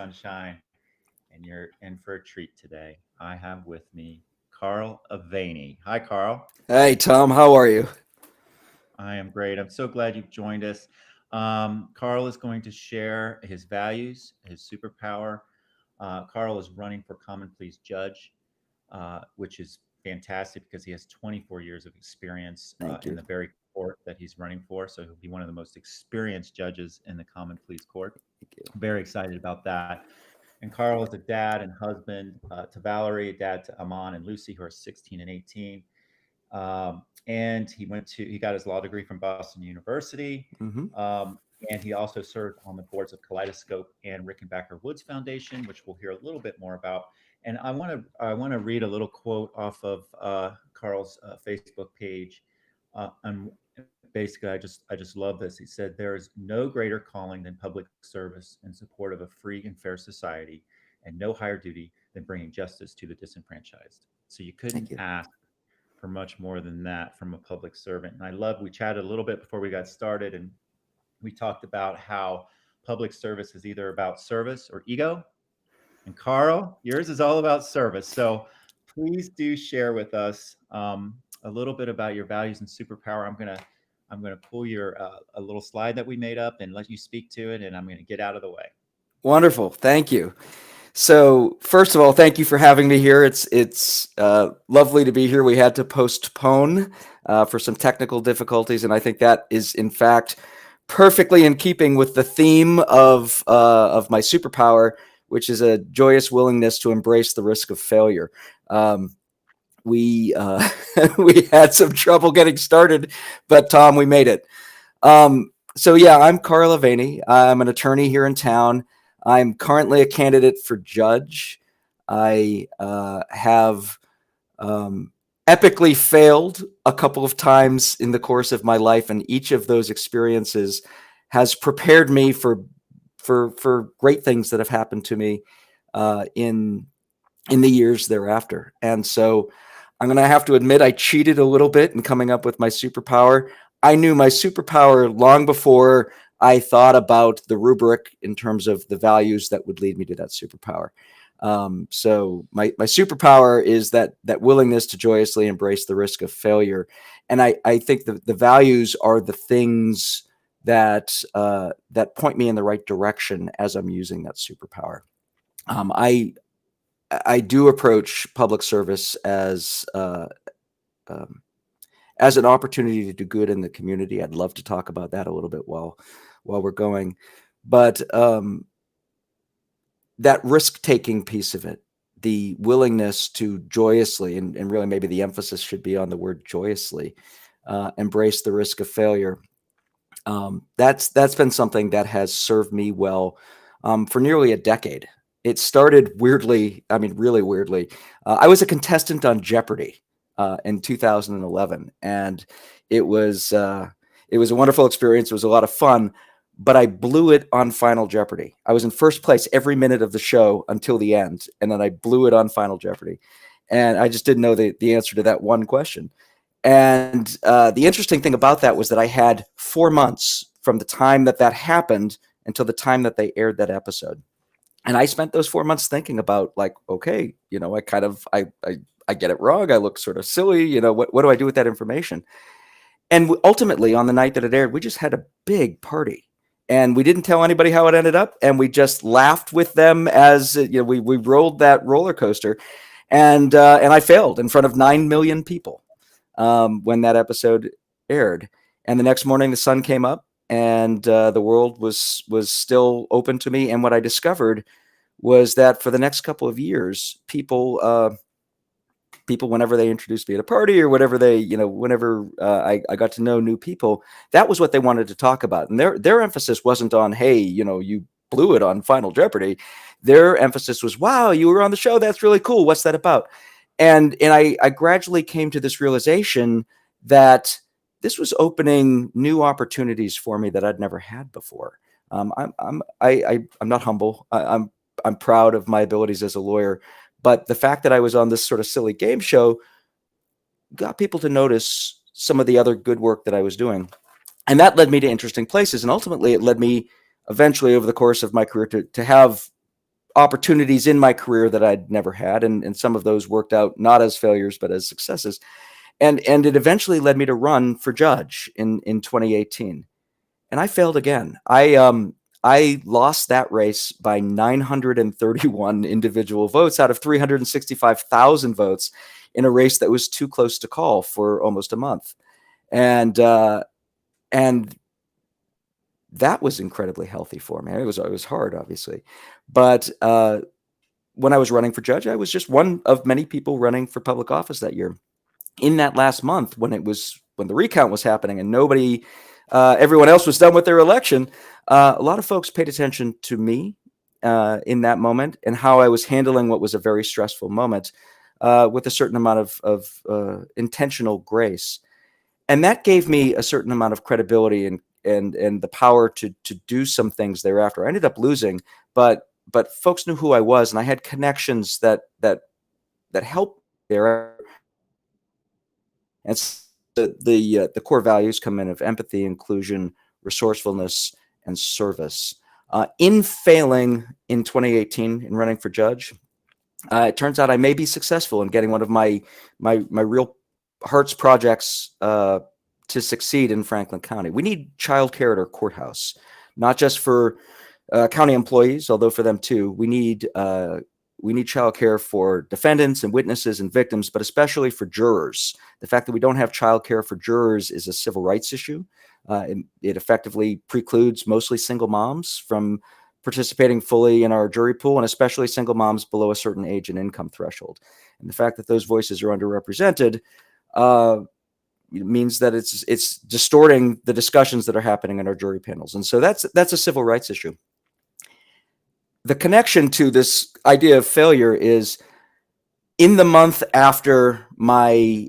sunshine, and you're in for a treat today. I have with me Carl Aveni. Hi, Carl. Hey, Tom, how are you? I am great. I'm so glad you've joined us. Carl is going to share his values, his superpower. Carl is running for Common Pleas Judge, which is fantastic because he has 24 years of experience Thank in you. the very court that he's running for. So he'll be one of the most experienced judges in the Common Pleas Court. Thank you. Very excited about that. And Carl is a dad and husband to Valerie, a dad to Amon and Lucy, who are 16 and 18. And he got his law degree from Boston University. Hmm. Um, and he also served on the boards of Kaleidoscope and Rickenbacker Woods Foundation, which we'll hear a little bit more about. And I want to read a little quote off of Carl's Facebook page. And basically, I just love this. He said, "There is no greater calling than public service in support of a free and fair society, and no higher duty than bringing justice to the disenfranchised." So you couldn't Thank you. ask for much more than that from a public servant. And we chatted a little bit before we got started, and we talked about how public service is either about service or ego. And Carl, yours is all about service. So please do share with us a little bit about your values and superpower. I'm gonna pull your a little slide that we made up and let you speak to it, and I'm gonna get out of the way. Wonderful. Thank you. So, first of all, thank you for having me here. It's lovely to be here. We had to postpone for some technical difficulties, and I think that is, in fact, perfectly in keeping with the theme of my superpower, which is a joyous willingness to embrace the risk of failure. We we had some trouble getting started, but Tom, we made it. So yeah, I'm Carl Aveni. I'm an attorney here in town. I'm currently a candidate for judge. I have epically failed a couple of times in the course of my life, and each of those experiences has prepared me for great things that have happened to me in the years thereafter. And so I'm going to have to admit I cheated a little bit in coming up with my superpower. I knew my superpower long before I thought about the rubric in terms of the values that would lead me to that superpower. So my superpower is that willingness to joyously embrace the risk of failure. And I think the values are the things that point me in the right direction as I'm using that superpower. Um, I I do approach public service um, as an opportunity to do good in the community. I'd love to talk about that a little bit while we're going, but that risk taking piece of it, the willingness to joyously, and really maybe the emphasis should be on the word joyously, embrace the risk of failure. That's been something that has served me well for nearly a decade. It started weirdly, I mean, really weirdly. I was a contestant on Jeopardy in 2011, and it was it was a wonderful experience. It was a lot of fun, but I blew it on Final Jeopardy. I was in first place every minute of the show until the end, and then I blew it on Final Jeopardy, and I just didn't know the answer to that one question. And the interesting thing about that was that I had 4 months from the time that happened until the time that they aired that episode. And I spent those 4 months thinking about, like, okay, I kind of, I get it wrong. I look sort of silly. What do I do with that information? And ultimately, on the night that it aired, we just had a big party. And we didn't tell anybody how it ended up. And we just laughed with them as we rolled that roller coaster. And I failed in front of 9 million people when that episode aired. And the next morning, the sun came up, and the world was still open to me. And what I discovered was that for the next couple of years, people, whenever they introduced me at a party or whatever whenever I got to know new people, that was what they wanted to talk about. And their emphasis wasn't on, hey, you blew it on Final Jeopardy. Their emphasis was, wow, you were on the show. That's really cool. What's that about? And I gradually came to this realization that this was opening new opportunities for me that I'd never had before. I'm not humble. I'm proud of my abilities as a lawyer, but the fact that I was on this sort of silly game show got people to notice some of the other good work that I was doing, and that led me to interesting places. And ultimately, it led me eventually over the course of my career to have opportunities in my career that I'd never had. And some of those worked out not as failures, but as successes. And it eventually led me to run for judge in 2018. And I failed again. I lost that race by 931 individual votes out of 365,000 votes in a race that was too close to call for almost a month. And that was incredibly healthy for me. It was hard, obviously, but when I was running for judge, I was just one of many people running for public office that year. In that last month, when the recount was happening and everyone else was done with their election, a lot of folks paid attention to me in that moment and how I was handling what was a very stressful moment with a certain amount of intentional grace. And that gave me a certain amount of credibility and the power to do some things thereafter. I ended up losing, but folks knew who I was, and I had connections that helped there. And the core values come in of empathy, inclusion, resourcefulness, and service. In failing in 2018 in running for judge, it turns out I may be successful in getting one of my real heart's projects to succeed in Franklin County. We need childcare at our courthouse, not just for county employees, although for them too. We need childcare for defendants and witnesses and victims, but especially for jurors. The fact that we don't have childcare for jurors is a civil rights issue. It effectively precludes mostly single moms from participating fully in our jury pool, and especially single moms below a certain age and income threshold. And the fact that those voices are underrepresented means that it's distorting the discussions that are happening in our jury panels. And so that's a civil rights issue. The connection to this idea of failure is in the month after my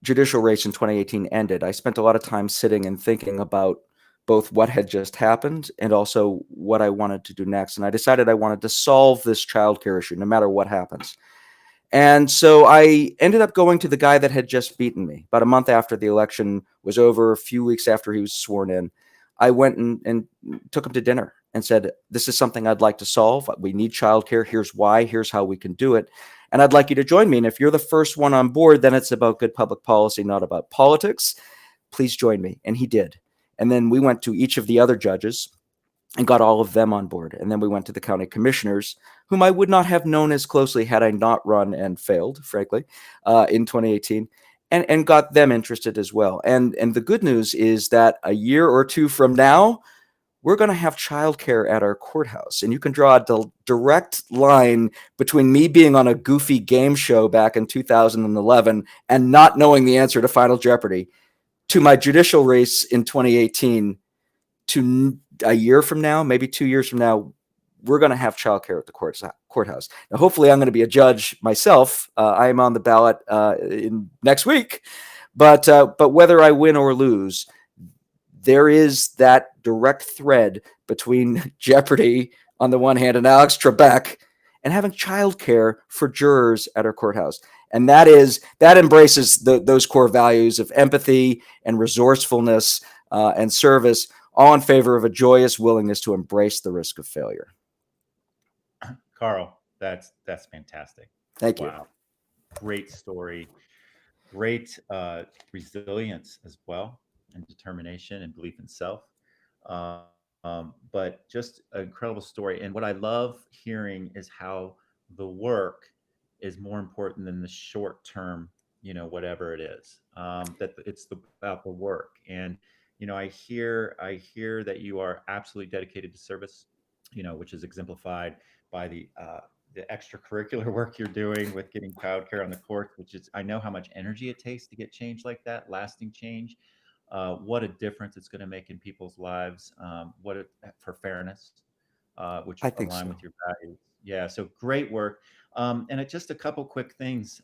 judicial race in 2018 ended, I spent a lot of time sitting and thinking about both what had just happened and also what I wanted to do next. And I decided I wanted to solve this childcare issue no matter what happens. And so I ended up going to the guy that had just beaten me about a month after the election was over, a few weeks after he was sworn in. I went and took him to dinner and said, this is something I'd like to solve. We need childcare. Here's why. Here's how we can do it. And I'd like you to join me. And if you're the first one on board, then it's about good public policy, not about politics. Please join me. And he did. And then we went to each of the other judges and got all of them on board. And then we went to the county commissioners, whom I would not have known as closely had I not run and failed, frankly, in 2018, and got them interested as well. And the good news is that a year or two from now, we're going to have childcare at our courthouse. And you can draw a direct line between me being on a goofy game show back in 2011 and not knowing the answer to Final Jeopardy to my judicial race in 2018 to a year from now, maybe 2 years from now, we're going to have childcare at the courthouse. Now, hopefully I'm going to be a judge myself. I am on the ballot in next week, but whether I win or lose, there is that direct thread between Jeopardy on the one hand and Alex Trebek and having childcare for jurors at our courthouse. And that embraces those core values of empathy and resourcefulness and service, all in favor of a joyous willingness to embrace the risk of failure. Carl, that's fantastic. Thank you. Wow. Great story. Great resilience as well, and determination and belief in self. But just an incredible story. And what I love hearing is how the work is more important than the short term, whatever it is, that it's about the work. And I hear that you are absolutely dedicated to service, which is exemplified by the extracurricular work you're doing with getting childcare on the court, which is, I know how much energy it takes to get change like that, lasting change. What a difference it's going to make in people's lives. For fairness, which align with your values. Yeah. So great work. And just a couple quick things.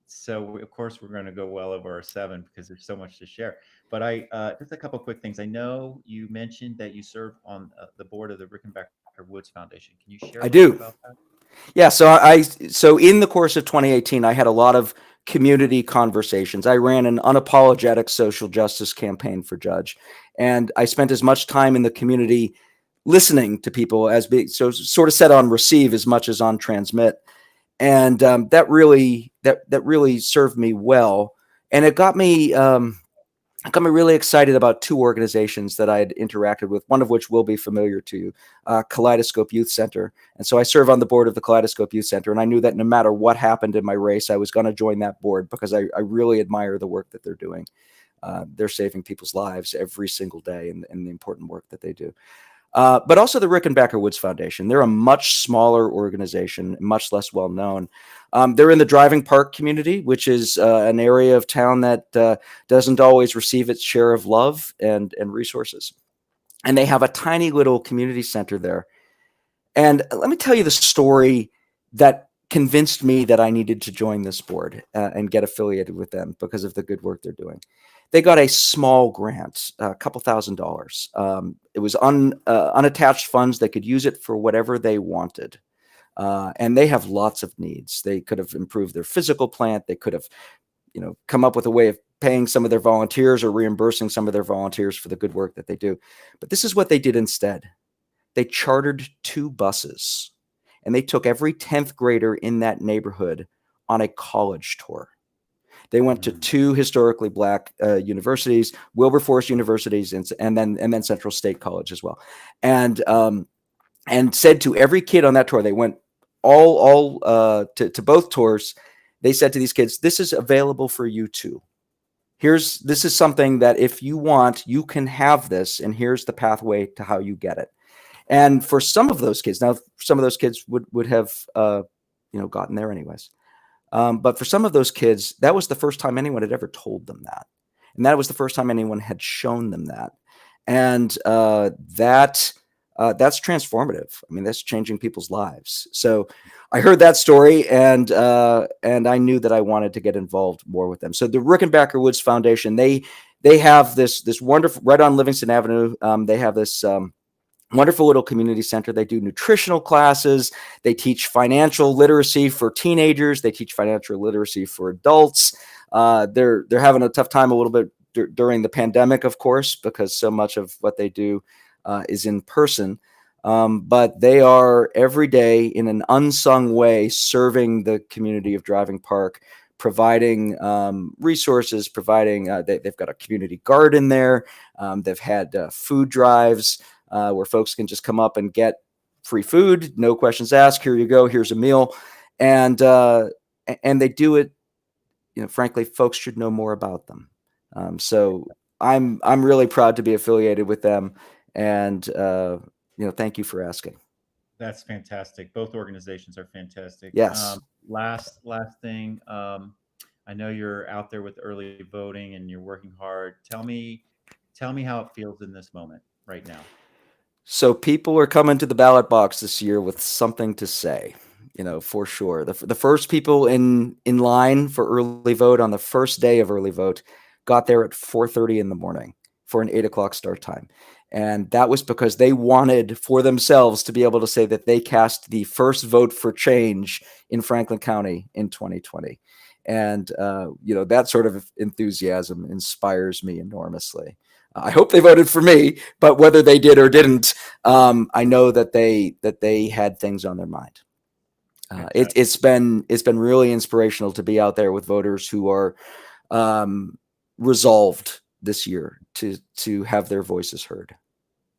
So of course we're going to go well over our 7 because there's so much to share. But just a couple quick things. I know you mentioned that you serve on the board of the Rickenbacker Woods Foundation. Can you share? I do. About that? Yeah. So in the course of 2018, I had a lot of community conversations. I ran an unapologetic social justice campaign for judge, and I spent as much time in the community listening to people as being so sort of set on receive as much as on transmit. And that really served me well. And it got me really excited about two organizations that I had interacted with, one of which will be familiar to you, Kaleidoscope Youth Center. And so I serve on the board of the Kaleidoscope Youth Center, and I knew that no matter what happened in my race, I was going to join that board because I really admire the work that they're doing. They're saving people's lives every single day, and the important work that they do. But also the Rickenbacker Woods Foundation. They're a much smaller organization, much less well known. They're in the driving park community, which is an area of town that doesn't always receive its share of love and resources. And they have a tiny little community center there. And let me tell you the story that convinced me that I needed to join this board and get affiliated with them because of the good work they're doing. They got a small grant, a couple $1,000s. It was unattached funds. They could use it for whatever they wanted. And they have lots of needs. They could have improved their physical plant. They could have, come up with a way of paying some of their volunteers or reimbursing some of their volunteers for the good work that they do. But this is what they did instead. They chartered 2 buses, and they took every 10th grader in that neighborhood on a college tour. They went to 2 historically Black universities, Wilberforce universities, and then Central State College as well, and said to every kid on that tour, they went all to both tours. They said to these kids, "This is available for you too. This is something that if you want, you can have this, and here's the pathway to how you get it." And for some of those kids, now some of those kids would have gotten there anyways. But for some of those kids, that was the first time anyone had ever told them that. And that was the first time anyone had shown them that. And that's transformative. I mean, that's changing people's lives. So I heard that story, and I knew that I wanted to get involved more with them. So the Rickenbacker Woods Foundation, they have this wonderful, right on Livingston Avenue, they have this wonderful little community center. They do nutritional classes. They teach financial literacy for teenagers. They teach financial literacy for adults. They're having a tough time a little bit during the pandemic, of course, because so much of what they do is in person. But they are every day in an unsung way serving the community of Driving Park, providing resources, providing they've got a community garden there. They've had food drives where folks can just come up and get free food, no questions asked. Here you go. Here's a meal, and they do it. Frankly, folks should know more about them. So I'm really proud to be affiliated with them, and thank you for asking. That's fantastic. Both organizations are fantastic. Yes. Last thing. I know you're out there with early voting and you're working hard. Tell me how it feels in this moment right now. So people are coming to the ballot box this year with something to say, for sure. The first people in line for early vote on the first day of early vote got there at 4:30 in the morning for an 8 o'clock start time. And that was because they wanted for themselves to be able to say that they cast the first vote for change in Franklin County in 2020. And, that sort of enthusiasm inspires me enormously. I hope they voted for me, but whether they did or didn't, I know that they had things on their mind. It's been really inspirational to be out there with voters who are resolved this year to have their voices heard.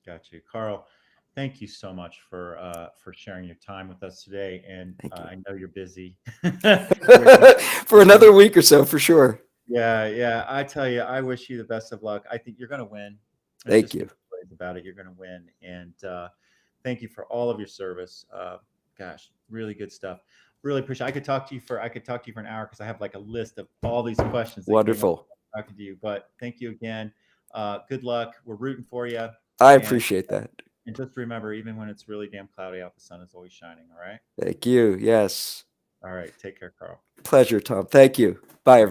Got you, Carl. Thank you so much for sharing your time with us today. And I know you're busy for another week or so, for sure. Yeah. I tell you, I wish you the best of luck. I think you're going to win. Thank you. About it, you're going to win. And thank you for all of your service. Gosh, really good stuff. Really appreciate. I could talk to you for an hour because I have like a list of all these questions. Wonderful. Talking to you, but thank you again. Good luck. We're rooting for you. I appreciate that. And just remember, even when it's really damn cloudy out, the sun is always shining. All right. Thank you. Yes. All right. Take care, Carl. Pleasure, Tom. Thank you. Bye, everyone.